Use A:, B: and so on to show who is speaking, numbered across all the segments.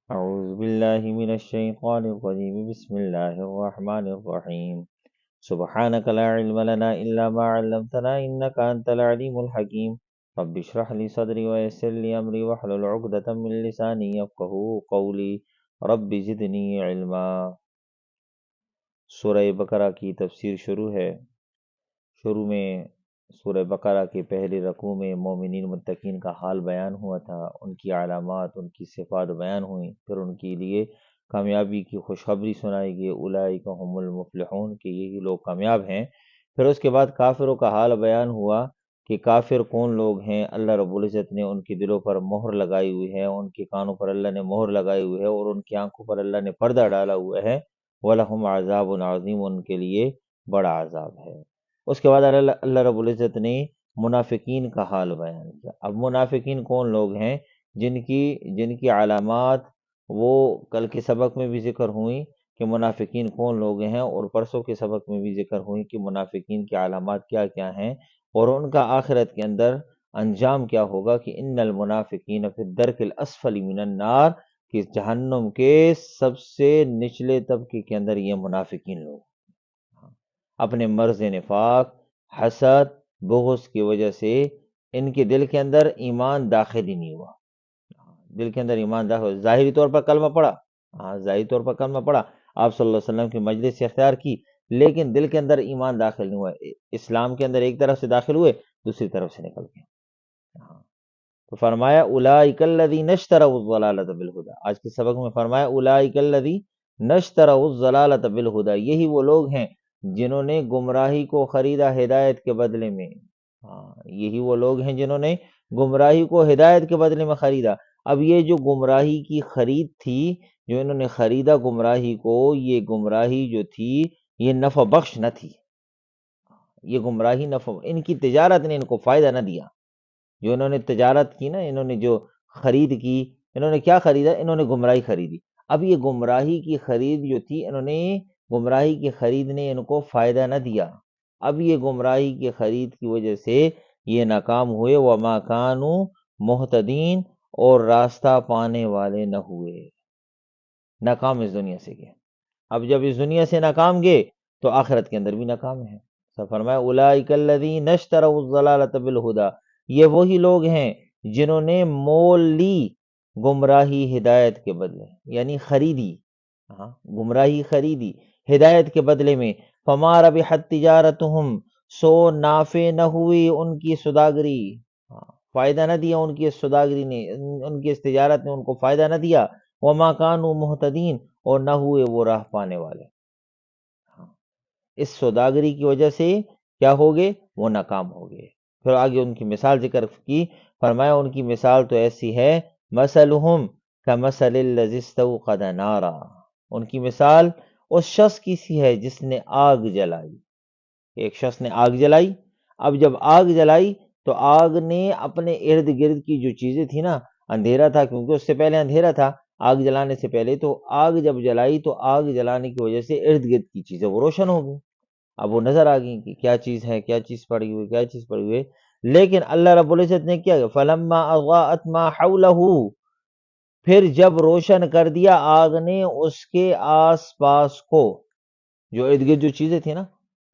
A: أعوذ بالله من الشيطان الرجيم بسم الله الرحمن الرحيم سبحانك لا علم لنا إلا ما علمتنا إنك أنت العليم الحكيم رب اشرح لي صدري ويسر لي أمري واحلل عقدة من لساني يفقهوا قولي رب زدني علما۔ سورہ بقرہ کی تفسیر شروع ہے۔ شروع میں سورہ بقرہ کے پہلے رکوع میں مومنین متقین کا حال بیان ہوا تھا، ان کی علامات، ان کی صفات بیان ہوئیں، پھر ان کے لیے کامیابی کی خوشخبری سنائی گئی، اولئک هم المفلحون، کہ یہی لوگ کامیاب ہیں۔ پھر اس کے بعد کافروں کا حال بیان ہوا کہ کافر کون لوگ ہیں۔ اللہ رب العزت نے ان کے دلوں پر مہر لگائی ہوئی ہے، ان کے کانوں پر اللہ نے مہر لگائی ہوئی ہے، اور ان کی آنکھوں پر اللہ نے پردہ ڈالا ہوا ہے۔ وَلَهُمْ عَذَابٌ عَظِيمٌ، ان کے لیے بڑا عذاب ہے۔ اس کے بعد اللہ رب العزت نے منافقین کا حال بیان کیا۔ اب منافقین کون لوگ ہیں؟ جن کی علامات وہ کل کے سبق میں بھی ذکر ہوئیں کہ منافقین کون لوگ ہیں، اور پرسوں کے سبق میں بھی ذکر ہوئی کہ منافقین کی علامات کیا کیا ہیں، اور ان کا آخرت کے اندر انجام کیا ہوگا کہ ان المنافقین فی الدرک الاسفل من النار، کہ جہنم کے سب سے نچلے طبقے کے اندر یہ منافقین لوگ اپنے مرض نفاق، حسد، بغض کی وجہ سے ان کے دل کے اندر ایمان داخل ہی نہیں ہوا۔ دل کے اندر ایمان داخل، ظاہری طور پر کلمہ پڑھا، ظاہری طور پر کلمہ پڑھا، آپ صلی اللہ علیہ وسلم کی مجلس سے اختیار کی، لیکن دل کے اندر ایمان داخل نہیں ہوا۔ اسلام کے اندر ایک طرف سے داخل ہوئے، دوسری طرف سے نکل گئے۔ تو فرمایا اولئک الذین اشتروا الضلالۃ بالہدی، آج کے سبق میں فرمایا اولئک الذین اشتروا الضلالۃ بالہدی، یہی وہ لوگ ہیں جنہوں نے گمراہی کو خریدا ہدایت کے بدلے میں۔ یہی وہ لوگ ہیں جنہوں نے گمراہی کو ہدایت کے بدلے میں خریدا۔ اب یہ جو گمراہی کی خرید تھی، جو انہوں نے خریدا گمراہی کو، یہ گمراہی جو تھی یہ نفع بخش نہ تھی۔ یہ گمراہی نفع، ان کی تجارت نے ان کو فائدہ نہ دیا۔ جو انہوں نے تجارت کی نا، انہوں نے جو خرید کی، انہوں نے کیا خریدا؟ انہوں نے گمراہی خریدی۔ اب یہ گمراہی کی خرید جو تھی، انہوں نے گمراہی کی خرید نے ان کو فائدہ نہ دیا۔ اب یہ گمراہی کی خرید کی وجہ سے یہ ناکام ہوئے، وما کانوا مہتدین، اور راستہ پانے والے نہ ہوئے، ناکام اس دنیا سے گئے۔ اب جب اس دنیا سے ناکام گئے تو آخرت کے اندر بھی ناکام ہے۔ فرمایا اولئک الذین اشتروا الضلالۃ بالہدی، یہ وہی لوگ ہیں جنہوں نے مول لی گمراہی ہدایت کے بدلے، یعنی خریدی، گمراہی خریدی ہدایت کے بدلے میں۔ فما ربحت تجارتہم، سو نافع نہ ہوئی ان کی سوداگری، فائدہ نہ دیا ان کی اس سوداگری نے، ان کی اس تجارت نے ان کو فائدہ نہ دیا۔ وما کانوا مہتدین، اور نہ ہوئے وہ راہ پانے والے۔ اس سوداگری کی وجہ سے کیا ہو گئے؟ وہ ناکام ہو گئے۔ پھر آگے ان کی مثال ذکر کی، فرمایا ان کی مثال تو ایسی ہے، مثلہم کمثل الذی استوقد نارا، ان کی مثال اس شخص کی سی ہے جس نے آگ جلائی۔ ایک شخص نے آگ جلائی، اب جب آگ جلائی تو آگ نے اپنے ارد گرد کی جو چیزیں تھی نا، اندھیرا تھا کیونکہ اس سے پہلے اندھیرا تھا آگ جلانے سے پہلے، تو آگ جب جلائی تو آگ جلانے کی وجہ سے ارد گرد کی چیزیں وہ روشن ہو گئی۔ اب وہ نظر آ گئی کہ کیا چیز ہے، کیا چیز پڑی ہوئی، کیا چیز پڑی ہوئی۔ لیکن اللہ رب العزت نے کیا، فلما اضاءت ما حولہ، پھر جب روشن کر دیا آگ نے اس کے آس پاس کو، جو ارد گرد جو چیزیں تھیں نا،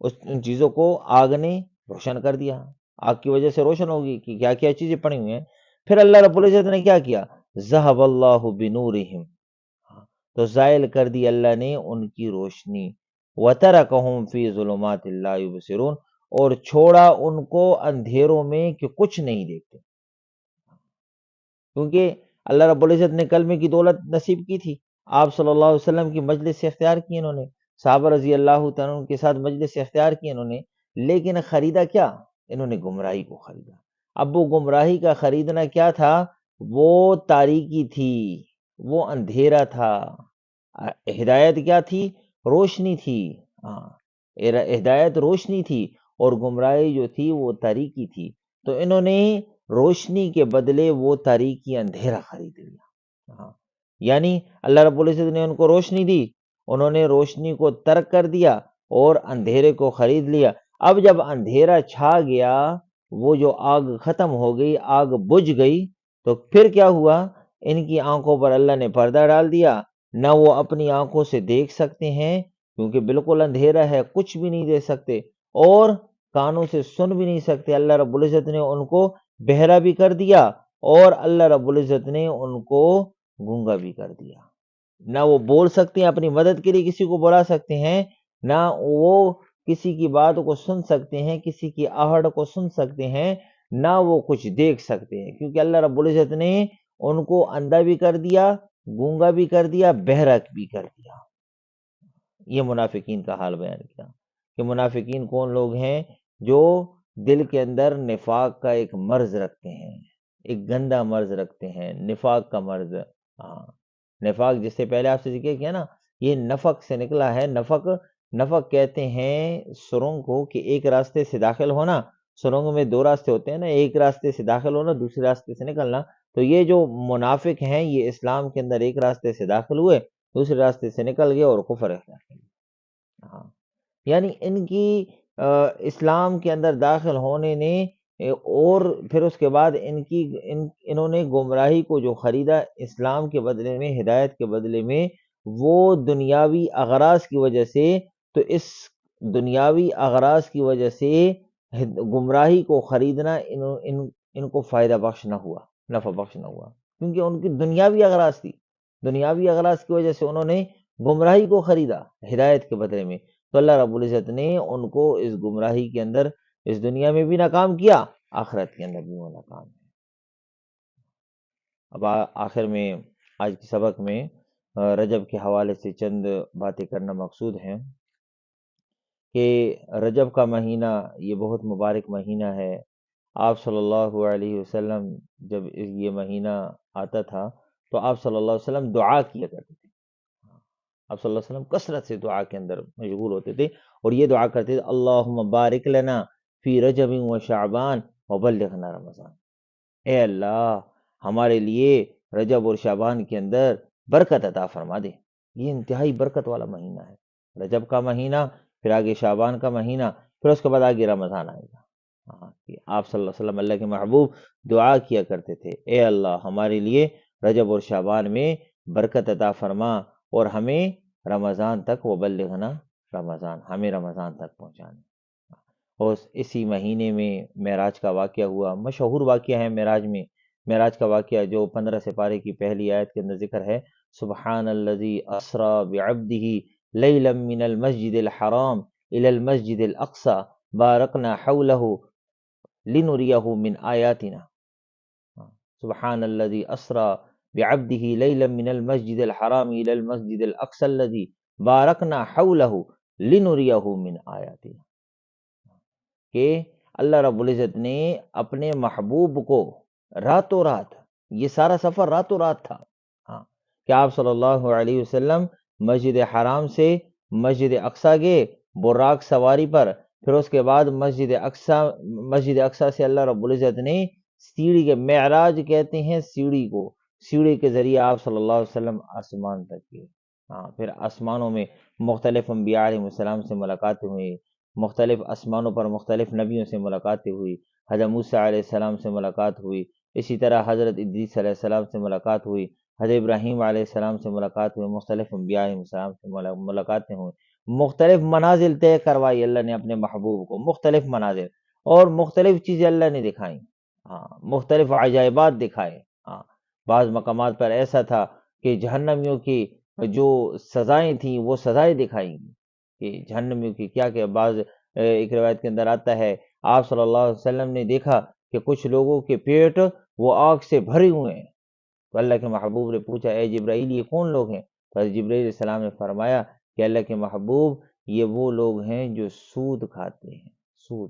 A: ان چیزوں کو آگ نے روشن کر دیا، آگ کی وجہ سے روشن ہوگی کہ کیا کیا چیزیں پڑی ہوئی ہیں۔ پھر اللہ رب العزت نے کیا کیا، ذہب اللہ بنورہم، تو زائل کر دی اللہ نے ان کی روشنی، وَتَرَكَهُمْ فِي ظُلُمَاتٍ لَا يُبْصِرُونَ، اور چھوڑا ان کو اندھیروں میں کہ کچھ نہیں دیکھتے۔ کیونکہ اللہ رب العزت نے کلمے کی دولت نصیب کی تھی، آپ صلی اللہ علیہ وسلم کی مجلس سے اختیار کی انہوں نے، صحابہ رضی اللہ تعالیٰ عنہ کے ساتھ مجلس سے اختیار کی انہوں نے، لیکن خریدا کیا؟ انہوں نے گمراہی کو خریدا۔ اب وہ گمراہی کا خریدنا کیا تھا؟ وہ تاریکی تھی، وہ اندھیرا تھا۔ ہدایت کیا تھی؟ روشنی تھی۔ ہدایت روشنی تھی، اور گمراہی جو تھی وہ تاریکی تھی۔ تو انہوں نے روشنی کے بدلے وہ تاریکی اندھیرا خرید لیا۔ یعنی اللہ رب العزت نے ان کو روشنی دی، انہوں نے روشنی کو ترک کر دیا اور اندھیرے کو خرید لیا۔ اب جب اندھیرا چھا گیا، وہ جو آگ ختم ہو گئی، آگ بجھ گئی، تو پھر کیا ہوا؟ ان کی آنکھوں پر اللہ نے پردہ ڈال دیا، نہ وہ اپنی آنکھوں سے دیکھ سکتے ہیں کیونکہ بالکل اندھیرا ہے، کچھ بھی نہیں دیکھ سکتے، اور کانوں سے سن بھی نہیں سکتے۔ اللہ رب العزت نے ان کو بہرا بھی کر دیا، اور اللہ رب العزت نے ان کو گونگا بھی کر دیا۔ نہ وہ بول سکتے ہیں، اپنی مدد کے لیے کسی کو بلا سکتے ہیں، نہ وہ کسی کی بات کو سن سکتے ہیں، کسی کی آہٹ کو سن سکتے ہیں، نہ وہ کچھ دیکھ سکتے ہیں، کیونکہ اللہ رب العزت نے ان کو اندھا بھی کر دیا، گونگا بھی کر دیا، بہرا بھی کر دیا۔ یہ منافقین کا حال بیان کیا کہ منافقین کون لوگ ہیں؟ جو دل کے اندر نفاق کا ایک مرض رکھتے ہیں، ایک گندا مرض رکھتے ہیں، نفاق کا مرض۔ ہاں، نفاق جس سے پہلے آپ سے ذکر کیا نا، یہ نفق سے نکلا ہے۔ نفق، نفق کہتے ہیں سرنگ کو، کہ ایک راستے سے داخل ہونا۔ سرنگ میں دو راستے ہوتے ہیں نا، ایک راستے سے داخل ہونا، دوسرے راستے سے نکلنا۔ تو یہ جو منافق ہیں، یہ اسلام کے اندر ایک راستے سے داخل ہوئے، دوسرے راستے سے نکل گئے اور کفر اختیار کر لیا۔ ہاں، یعنی ان کی اسلام کے اندر داخل ہونے نے، اور پھر اس کے بعد انہوں نے گمراہی کو جو خریدا اسلام کے بدلے میں، ہدایت کے بدلے میں، وہ دنیاوی اغراض کی وجہ سے، تو اس دنیاوی اغراض کی وجہ سے گمراہی کو خریدنا ان کو فائدہ بخش نہ ہوا، نفع بخش نہ ہوا، کیونکہ ان کی دنیاوی اغراض تھی۔ دنیاوی اغراض کی وجہ سے انہوں نے گمراہی کو خریدا ہدایت کے بدلے میں، تو اللہ رب العزت نے ان کو اس گمراہی کے اندر اس دنیا میں بھی ناکام کیا، آخرت کے اندر بھی وہ ناکام ہے۔ اب آخر میں آج کے سبق میں رجب کے حوالے سے چند باتیں کرنا مقصود ہیں کہ رجب کا مہینہ یہ بہت مبارک مہینہ ہے۔ آپ صلی اللہ علیہ وسلم جب یہ مہینہ آتا تھا تو آپ صلی اللہ علیہ وسلم دعا کیا کرتے تھے۔ آپ صلی اللہ علیہ وسلم کثرت سے دعا کے اندر مشغول ہوتے تھے، اور یہ دعا کرتے تھے، اللہم بارک لنا فی رجب و شعبان وبلغنا رمضان۔ اے اللہ، ہمارے لیے رجب اور شعبان کے اندر برکت عطا فرما دے۔ یہ انتہائی برکت والا مہینہ ہے، رجب کا مہینہ، پھر آگے شعبان کا مہینہ، پھر اس کے بعد آگے رمضان آئے گا۔ ہاں، کہ آپ صلی اللہ علیہ وسلم اللہ کے محبوب دعا کیا کرتے تھے، اے اللہ ہمارے لیے رجب اور شعبان میں برکت عطا فرما، اور ہمیں رمضان تک، وبلغنا رمضان، ہمیں رمضان تک پہنچانے۔ اور اسی مہینے میں معراج کا واقعہ ہوا، مشہور واقعہ ہے معراج میں، معراج کا واقعہ جو 15 سپارے کی پہلی آیت کے اندر ذکر ہے، سبحان الذی اسری بعبدہ لیلا من المسجد الحرام الی المسجد الاقصی بارکنا حولہ لنریہ من آیاتنا۔ سبحان الذی اسری بعبدہ لیلا من المسجد الحرام الی المسجد الاقصی الذی بارکنا حولہ لنریہ من آیاتنا، کہ اللہ رب العزت نے اپنے محبوب کو راتوں رات، یہ سارا سفر راتوں رات تھا، ہاں، کہ آپ صلی اللہ علیہ وسلم مسجد حرام سے مسجد اقصیٰ گئے براق سواری پر، پھر اس کے بعد مسجد اقصیٰ سے اللہ رب العزت نے سیڑھی کے، معراج کہتے ہیں سیڑھی کو، سیڑھی کے ذریعے آپ صلی اللہ علیہ وسلم آسمان تک گئے۔ ہاں، پھر آسمانوں میں مختلف انبیاء علیہ السلام سے ملاقاتیں ہوئی، مختلف آسمانوں پر مختلف نبیوں سے ملاقاتیں ہوئی، حضرت موسیٰ علیہ السلام سے ملاقات ہوئی، اسی طرح حضرت ادریس علیہ السلام سے ملاقات ہوئی، حضرت ابراہیم علیہ السلام سے ملاقات ہوئی، مختلف انبیاء علیہ السلام سے ملاقاتیں ہوئی، مختلف منازل طے کروائی اللہ نے اپنے محبوب کو، مختلف منازل، اور مختلف چیزیں اللہ نے دکھائیں، ہاں، مختلف عجائبات دکھائے۔ ہاں، بعض مقامات پر ایسا تھا کہ جہنمیوں کی جو سزائیں تھیں وہ سزائیں دکھائیں گی، کہ جہنمیوں کی کیا کہ بعض ایک روایت کے اندر آتا ہے، آپ صلی اللہ علیہ وسلم نے دیکھا کہ کچھ لوگوں کے پیٹ وہ آگ سے بھرے ہوئے ہیں، تو اللہ کے محبوب نے پوچھا، اے جبرائیل یہ کون لوگ ہیں؟ تو حضرت جبرائیل علیہ السلام نے فرمایا کہ اللہ کے محبوب یہ وہ لوگ ہیں جو سود کھاتے ہیں، سود۔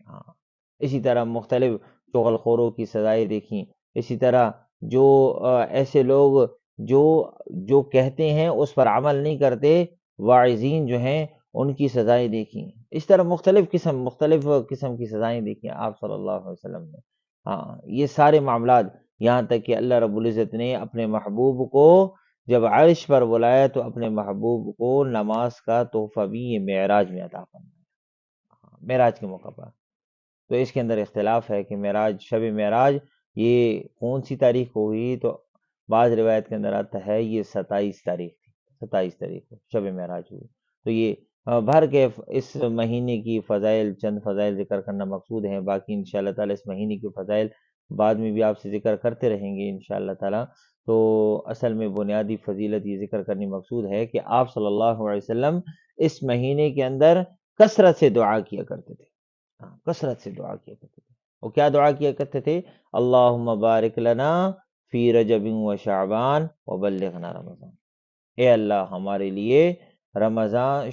A: ہاں، اسی طرح مختلف چغل خوروں کی سزائیں دیکھیں، اسی طرح جو ایسے لوگ جو کہتے ہیں اس پر عمل نہیں کرتے، واعظین جو ہیں ان کی سزائیں دیکھیں، اس طرح مختلف قسم کی سزائیں دیکھیں آپ صلی اللہ علیہ وسلم نے۔ ہاں، یہ سارے معاملات، یہاں تک کہ اللہ رب العزت نے اپنے محبوب کو جب عرش پر بلایا تو اپنے محبوب کو نماز کا تحفہ بھی یہ معراج میں عطا فرمایا، معراج کے موقع پر۔ تو اس کے اندر اختلاف ہے کہ معراج، شب معراج یہ کون سی تاریخ کو ہوئی، تو بعض روایت کے اندر آتا ہے یہ 27 تاریخ تھی، 27 تاریخ کو شب معراج ہوئی۔ تو یہ بھر کے اس مہینے کی فضائل، چند فضائل ذکر کرنا مقصود ہیں، باقی انشاءاللہ تعالی اس مہینے کی فضائل بعد میں بھی آپ سے ذکر کرتے رہیں گے انشاءاللہ تعالی۔ تو اصل میں بنیادی فضیلت یہ ذکر کرنی مقصود ہے کہ آپ صلی اللہ علیہ وسلم اس مہینے کے اندر کثرت سے دعا کیا کرتے تھے، کثرت سے دعا کیا کرتے تھے۔ وہ کیا دعا کیا کرتے تھے؟ اللہم بارک لنا فی رجب و شعبان وبلغنا رمضان، اے اللہ ہمارے لیے رمضان،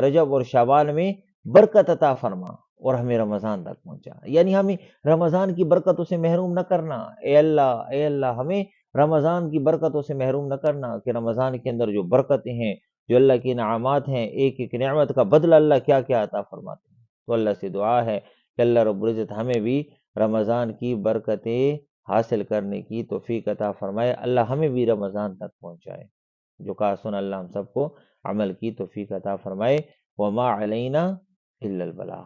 A: رجب اور شعبان میں برکت عطا فرما اور ہمیں رمضان تک پہنچا، یعنی ہمیں رمضان کی برکتوں سے محروم نہ کرنا۔ اے اللہ ہمیں رمضان کی برکتوں سے محروم نہ کرنا، کہ رمضان کے اندر جو برکتیں ہیں، جو اللہ کی انعامات ہیں، ایک ایک نعمت کا بدلہ اللہ کیا کیا عطا فرماتے ہیں۔ تو اللہ سے دعا ہے کہ اللہ رب العزت ہمیں بھی رمضان کی برکتیں حاصل کرنے کی توفیق عطا فرمائے، اللہ ہمیں بھی رمضان تک پہنچائے۔ جو کہا سن اللہ ہم سب کو عمل کی توفیق عطا فرمائے۔ وما علینا الا البلاغ۔